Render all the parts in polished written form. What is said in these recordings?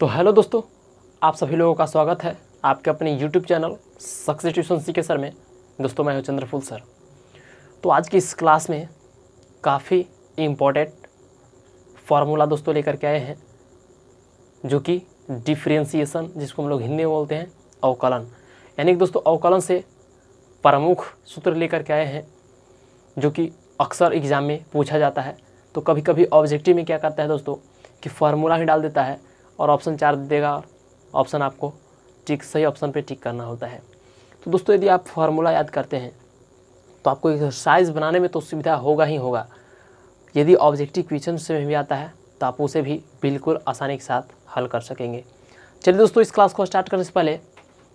तो हेलो दोस्तों, आप सभी लोगों का स्वागत है आपके अपने YouTube channel success tuition CK sir में। दोस्तों मैं हूं चंद्रफूल सर। तो आज की इस क्लास में काफ़ी इम्पोर्टेंट फार्मूला दोस्तों लेकर के आए हैं, जो कि डिफरेंशिएशन, जिसको हम लोग हिंदी में बोलते हैं अवकलन। यानी कि दोस्तों अवकलन से प्रमुख सूत्र लेकर के आए हैं, जो कि अक्सर एग्ज़ाम में पूछा जाता है। तो कभी कभी ऑब्जेक्टिव में क्या करता है दोस्तों कि फार्मूला ही डाल देता है और ऑप्शन 4 दे देगा, ऑप्शन आपको टिक सही ऑप्शन पे टिक करना होता है। तो दोस्तों यदि आप फार्मूला याद करते हैं तो आपको एक्सरसाइज बनाने में तो सुविधा होगा ही होगा। यदि ऑब्जेक्टिव क्वेश्चन से भी आता है तो आप उसे भी बिल्कुल आसानी के साथ हल कर सकेंगे। चलिए दोस्तों, इस क्लास को स्टार्ट करने से पहले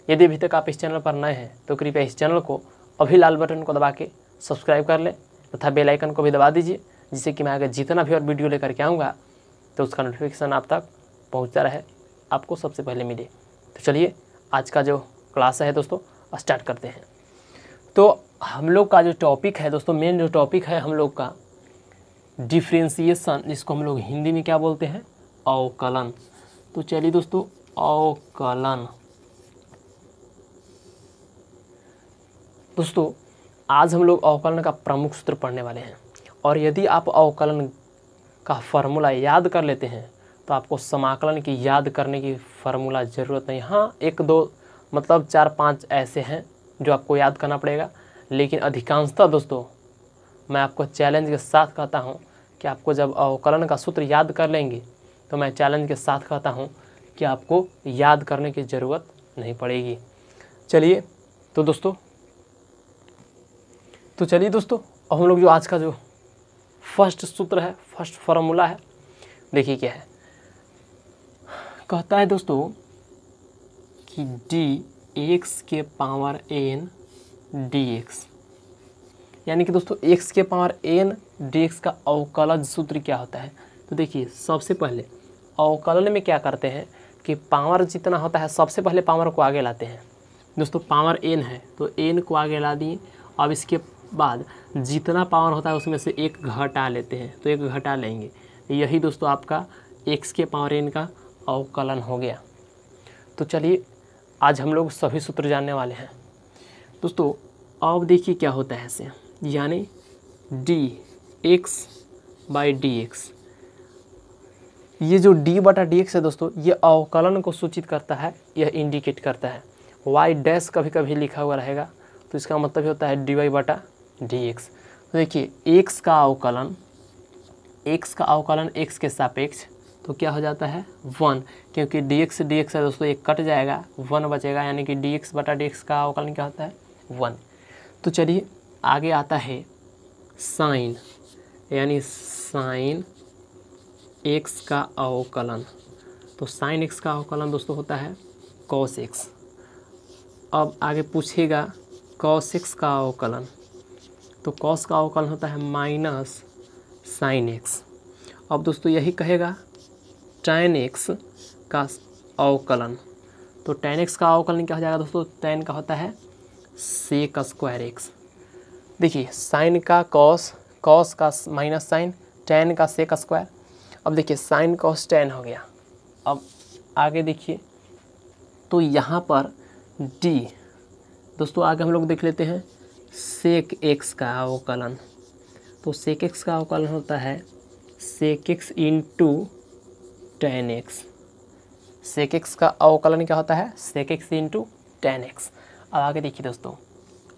यदि अभी तक आप इस चैनल पर नए हैं तो कृपया इस चैनल को अभी लाल बटन को दबा के सब्सक्राइब कर लें तथा बेल आइकन को भी दबा दीजिए, जिससे कि मैं आगे जितना भी और वीडियो लेकर के आऊँगा तो उसका नोटिफिकेशन आप तक पहुंचता रहे, आपको सबसे पहले मिले। तो चलिए आज का जो क्लास है दोस्तों स्टार्ट करते हैं। तो हम लोग का जो टॉपिक है दोस्तों, मेन जो टॉपिक है हम लोग का डिफरेंशिएशन, जिसको हम लोग हिंदी में क्या बोलते हैं अवकलन। तो चलिए दोस्तों, अवकलन दोस्तों आज हम लोग अवकलन का प्रमुख सूत्र पढ़ने वाले हैं। और यदि आप अवकलन का फार्मूला याद कर लेते हैं तो आपको समाकलन की याद करने की फार्मूला ज़रूरत नहीं। हाँ, एक दो मतलब 4-5 ऐसे हैं जो आपको याद करना पड़ेगा, लेकिन अधिकांशतः दोस्तों मैं आपको चैलेंज के साथ कहता हूँ कि आपको जब अवकलन का सूत्र याद कर लेंगे तो मैं चैलेंज के साथ कहता हूँ कि आपको याद करने की ज़रूरत नहीं पड़ेगी। चलिए दोस्तों अब हम लोग जो आज का जो फर्स्ट सूत्र है, फर्स्ट फार्मूला है, देखिए क्या है। कहता है दोस्तों कि dx के पावर n dx, यानी कि दोस्तों x के पावर n dx का अवकलज सूत्र क्या होता है। तो देखिए सबसे पहले अवकलन में क्या करते हैं कि पावर जितना होता है सबसे पहले पावर को आगे लाते हैं। दोस्तों पावर n है तो n को आगे ला दिए। अब इसके बाद जितना पावर होता है उसमें से एक घटा लेते हैं, तो एक घटा लेंगे। यही दोस्तों आपका x के पावर n का अवकलन हो गया। तो चलिए आज हम लोग सभी सूत्र जानने वाले हैं दोस्तों। अब देखिए क्या होता है इससे, यानी dx/dx, ये जो d/dx है दोस्तों, ये अवकलन को सूचित करता है, यह इंडिकेट करता है। y डैश कभी कभी लिखा हुआ रहेगा तो इसका मतलब होता है dy/dx। तो देखिए x का अवकलन x के सापेक्ष तो क्या हो जाता है 1, क्योंकि dx है दोस्तों, एक कट जाएगा 1 बचेगा, यानी कि dx/dx का अवकलन क्या होता है 1। तो चलिए आगे आता है साइन, यानी साइन x का अवकलन। तो साइन x का अवकलन दोस्तों होता है cos x। अब आगे पूछेगा cos x का अवकलन, तो cos का अवकलन होता है माइनस साइन x। अब दोस्तों यही कहेगा tan x का अवकलन, तो tan x का अवकलन क्या हो जाएगा दोस्तों, tan का होता है sec²x। देखिए साइन का cos का माइनस साइन, tan का sec²। अब देखिए साइन cos tan हो गया। अब आगे देखिए तो यहाँ पर d दोस्तों, आगे हम लोग देख लेते हैं sec x का अवकलन। तो sec x का अवकलन होता है sec x into tan x। sec x का अवकलन क्या होता है sec x into tan x। अब आगे देखिए दोस्तों,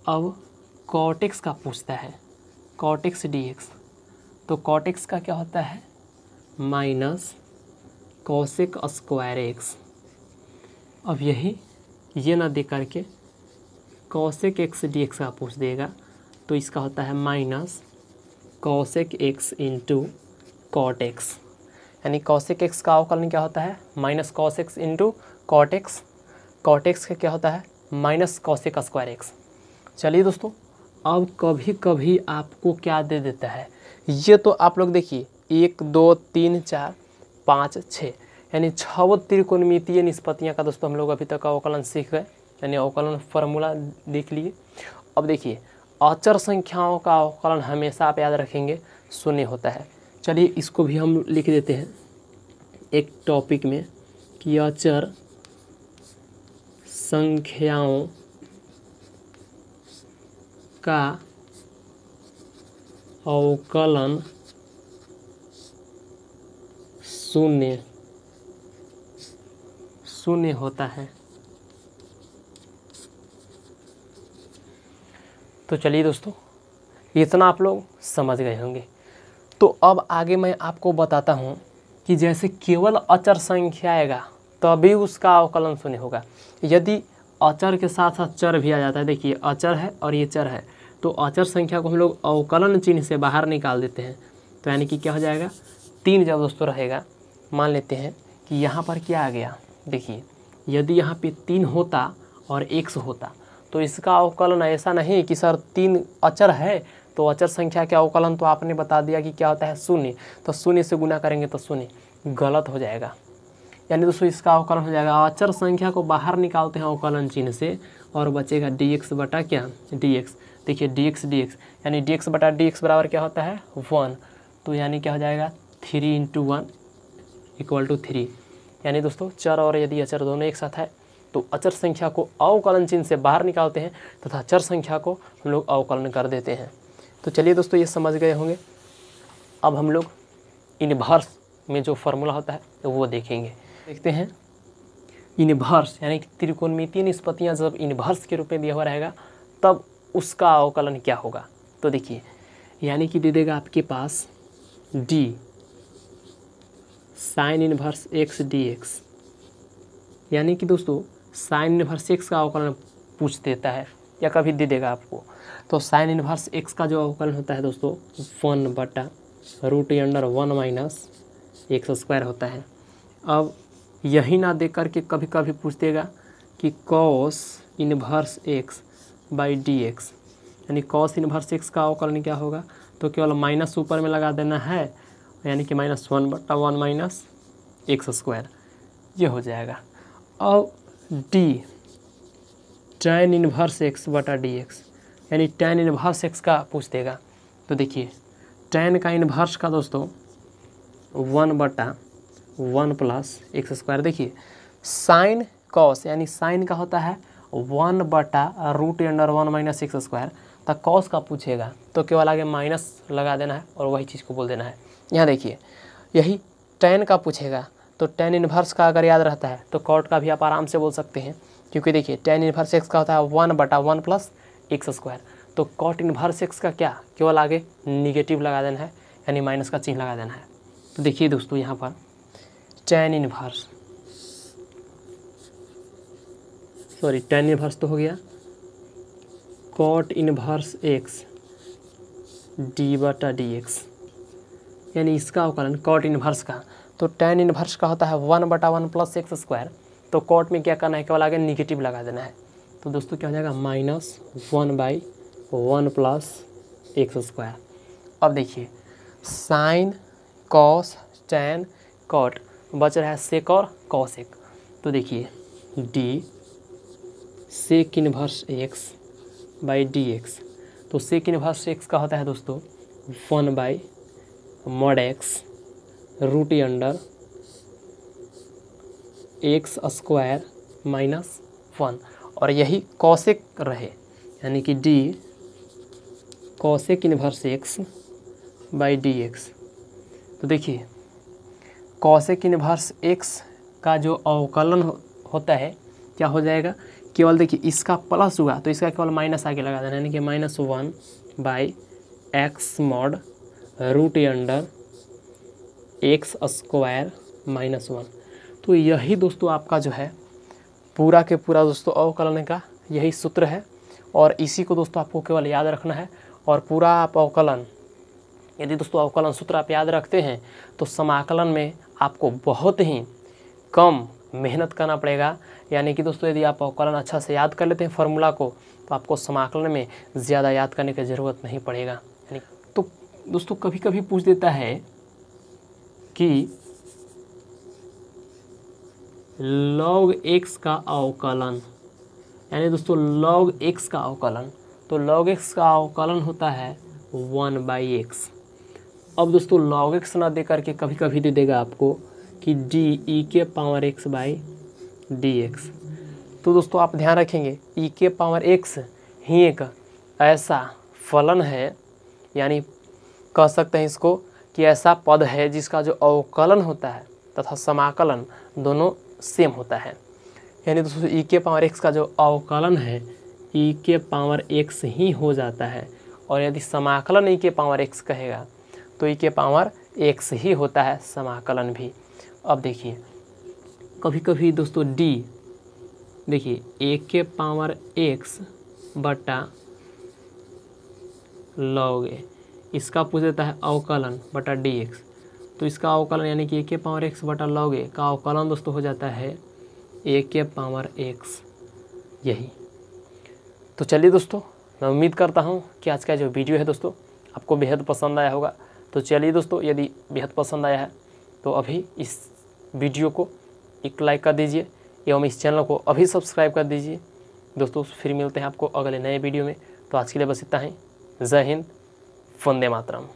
अब cot x का पूछता है cot x dx, तो cot x का क्या होता है माइनस cosec²x। अब ये ना दे करके cosec x dx का पूछ देगा, तो इसका होता है minus cosec x into cot x, यानी cosec x का अवकलन क्या होता है minus cos x into cot x। cot x का क्या होता है माइनस cosec²x। चलिए दोस्तों, अब कभी कभी आपको क्या दे देता है, ये तो आप लोग देखिए 1 2 3 4 5 6, यानी 6 त्रिकोणमितीय निष्पत्तियाँ का दोस्तों हम लोग अभी तक अवकलन सीख गए, यानी अवकलन फार्मूला देख लिए। अब देखिए अचर संख्याओं का अवकलन हमेशा आप याद रखेंगे 0 होता है। चलिए इसको भी हम लिख देते हैं एक टॉपिक में कि अचर संख्याओं का अवकलन शून्य होता है। तो चलिए दोस्तों, इतना आप लोग समझ गए होंगे। तो अब आगे मैं आपको बताता हूँ कि जैसे केवल अचर संख्या आएगा तभी उसका अवकलन शून्य होगा। यदि अचर के साथ साथ चर भी आ जाता है, देखिए अचर है और ये चर है, तो अचर संख्या को हम लोग अवकलन चिन्ह से बाहर निकाल देते हैं। तो यानी कि क्या हो जाएगा, 3 जब दोस्तों रहेगा, मान लेते हैं कि यहाँ पर क्या आ गया, देखिए यदि यहाँ पे 3 होता और x होता तो इसका अवकलन ऐसा नहीं कि सर 3 अचर है तो अचर संख्या के अवकलन तो आपने बता दिया कि क्या होता है, शून्य, तो शून्य से गुना करेंगे तो शून्य, गलत हो जाएगा। यानी दोस्तों इसका अवकलन हो जाएगा, अचर संख्या को बाहर निकालते हैं अवकलन चिन्ह से और बचेगा dx बटा क्या, dx। देखिए dx यानी dx बटा dx बराबर क्या होता है, 1। तो यानी क्या हो जाएगा, 3 × 1 = 3। यानी दोस्तों चर और यदि अचर दोनों एक साथ है तो अचर संख्या को अवकलन चिन्ह से बाहर निकालते हैं तथा चर संख्या को हम लोग अवकलन कर देते हैं। तो चलिए दोस्तों ये समझ गए होंगे। अब हम लोग इनवर्स में जो फॉर्मूला होता है तो वो देखेंगे। देखते हैं इनवर्स यानी त्रिकोणमितीय निष्पत्तियाँ जब इनवर्स के रूप में दिया हुआ रहेगा तब उसका अवकलन क्या होगा। तो देखिए यानी कि दे देगा आपके पास d sine inverse x dx, यानी कि दोस्तों साइन इनवर्स x का अवकलन पूछ देता है या कभी दे देगा आपको। तो साइन इनवर्स x का जो अवकलन होता है दोस्तों 1/√(1 - x² होता है। अब यही ना दे करके कभी कभी पूछ देगा कि cos इनवर्स x dx, यानी cos इनवर्स x का अवकलन क्या होगा, तो केवल माइनस ऊपर में लगा देना है, यानी कि -1/1 - x², ये हो जाएगा। अब d tan inverse x dx, यानी tan इनवर्स x का पूछ देगा। तो देखिए tan का इनवर्स का दोस्तों 1/1 + x²। देखिए साइन कॉस यानी साइन का होता है 1/√(1 - x², तक कॉस का पूछेगा तो केवल आगे माइनस लगा देना है और वही चीज़ को बोल देना है। यहाँ देखिए यही tan का पूछेगा तो tan इनवर्स का अगर याद रहता है तो कॉट का भी आप आराम से बोल सकते हैं, क्योंकि देखिए tan इनवर्स x का होता है 1/1 + x²। तो कॉट इनवर्स x का क्या, केवल आगे निगेटिव लगा देना है, यानी माइनस का चिन्ह लगा देना है। तो देखिए दोस्तों यहाँ पर tan इनवर्स तो हो गया, कॉट इनवर्स x d/dx, यानी इसका अवकलन कॉट इनवर्स का। तो tan इनवर्स का होता है 1/1 + x², तो कॉट में क्या करना है, केवल आगे निगेटिव लगा देना है। तो दोस्तों क्या हो जाएगा, -1/1 + x²। अब देखिए साइन कॉस tan कॉट, बच रहा है सेक और कॉसेक। तो देखिए d sec inverse x dx, तो सेक इनवर्स x का होता है दोस्तों 1/(x)√(x² - 1, और यही कॉसेक रहे, यानी कि d cosec inverse x dx। तो देखिए कॉसेक इनवर्स x का जो अवकलन होता है क्या हो जाएगा, केवल देखिए इसका प्लस हुआ तो इसका केवल माइनस आगे लगा देना, यानी कि -1/(x mod √(x² - 1। तो यही दोस्तों आपका जो है पूरा के पूरा दोस्तों अवकलन का यही सूत्र है, और इसी को दोस्तों आपको केवल याद रखना है। और पूरा आप अवकलन, यदि दोस्तों अवकलन सूत्र आप याद रखते हैं तो समाकलन में आपको बहुत ही कम मेहनत करना पड़ेगा। यानी कि दोस्तों यदि आप अवकलन अच्छा से याद कर लेते हैं फार्मूला को तो आपको समाकलन में ज़्यादा याद करने की ज़रूरत नहीं पड़ेगा। यानी तो दोस्तों कभी कभी पूछ देता है कि log x का अवकलन, यानी दोस्तों log x का अवकलन, तो log x का अवकलन होता है 1/x। अब दोस्तों log x ना दे करके कभी कभी दे देगा आपको कि डी ई के power x by D x. तो दोस्तों आप ध्यान रखेंगे ई के पावर एक्स ही एक ऐसा फलन है, यानी कह सकते हैं इसको कि ऐसा पद है जिसका जो अवकलन होता है तथा समाकलन दोनों सेम होता है। यानी दोस्तों ई के पावर एक्स का जो अवकलन है ई के पावर एक्स ही हो जाता है, और यदि समाकलन ई के पावर एक्स कहेगा तो ई के पावर एक्स ही होता है समाकलन भी। अब देखिए कभी कभी दोस्तों डी, देखिए ए के पावर एक्स बटा लॉग ए, इसका पूछ देता है अवकलन बटा डी एक्स। तो इसका अवकलन यानी कि ए के पावर एक्स बटा लॉग ए का अवकलन दोस्तों हो जाता है ए के पावर एक्स, यही। तो चलिए दोस्तों, मैं उम्मीद करता हूँ कि आज का जो वीडियो है दोस्तों आपको बेहद पसंद आया होगा। तो चलिए दोस्तों, यदि बेहद पसंद आया है तो अभी इस वीडियो को एक लाइक कर दीजिए एवं इस चैनल को अभी सब्सक्राइब कर दीजिए। दोस्तों फिर मिलते हैं आपको अगले नए वीडियो में। तो आज के लिए बस इतना ही। जय हिंद, वंदे मातरम।